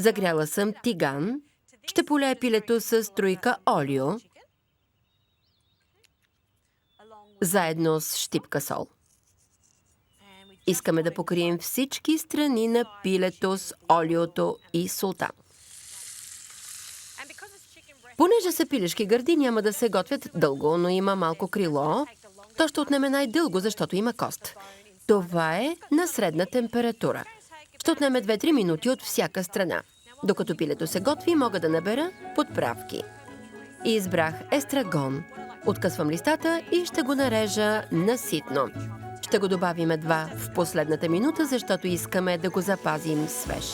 Загряла съм тиган. Ще полея пилето с струйка олио, заедно с щипка сол. Искаме да покрием всички страни на пилето с олиото и солта. Понеже са пилешки гърди, няма да се готвят дълго, но има малко крило. То ще отнеме най-дълго, защото има кост. Това е на средна температура. Ще отнеме 2-3 минути от всяка страна. Докато пилето се готви, мога да набера подправки. Избрах естрагон. Откъсвам листата и ще го нарежа наситно. Ще го добавим едва в последната минута, защото искаме да го запазим свеж.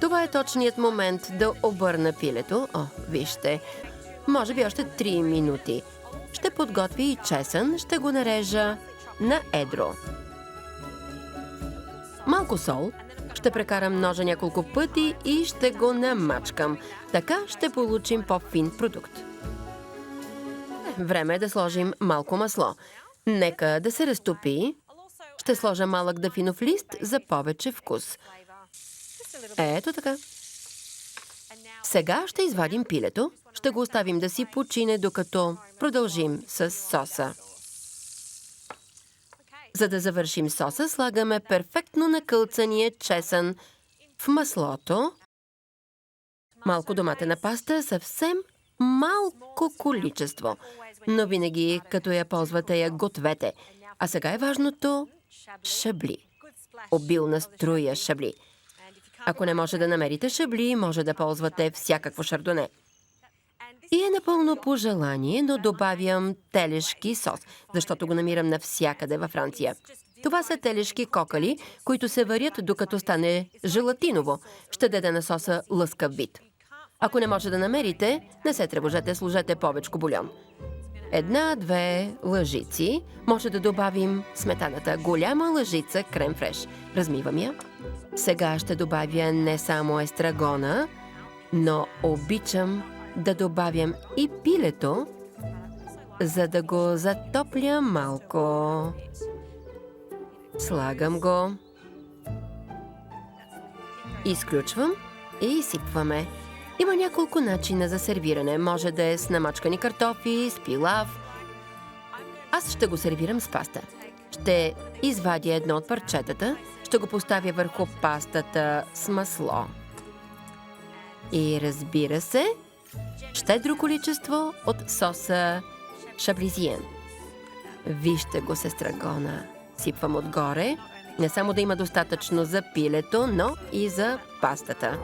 Това е точният момент да обърна пилето. Вижте, може би още 3 минути. Ще подготвя и чесън, ще го нарежа на едро. Малко сол. Ще прекарам ножа няколко пъти и ще го намачкам. Така ще получим по-фин продукт. Време е да сложим малко масло. Нека да се разтопи. Ще сложа малък дафинов лист за повече вкус. Ето така. Сега ще извадим пилето. Ще го оставим да си почине, докато продължим с соса. За да завършим соса, слагаме перфектно накълцания чесън в маслото. Малко доматена паста, съвсем малко количество. Но винаги, като я ползвате, я гответе. А сега е важното шабли. Обилна струя шабли. Ако не може да намерите шабли, може да ползвате всякакво шардоне. И е напълно по желание, но добавям телешки сос, защото го намирам навсякъде във Франция. Това са телешки кокали, които се варят докато стане желатиново. Ще даде на соса лъскав вид. Ако не може да намерите, не се тревожете, сложете повечко бульон. 1-2 лъжици. Може да добавим сметаната. Голяма лъжица крем фреш. Размивам я. Сега ще добавя не само естрагона, но обичам да добавям и пилето, за да го затопля малко. Слагам го. Изключвам и изсипваме. Има няколко начина за сервиране. Може да е с намачкани картофи, с пилав. Аз ще го сервирам с паста. Ще извадя едно от парчетата, ще го поставя върху пастата с масло. И разбира се, щедро количество от соса шаблизиен. Вижте го с естрагона. Сипвам отгоре, не само да има достатъчно за пилето, но и за пастата.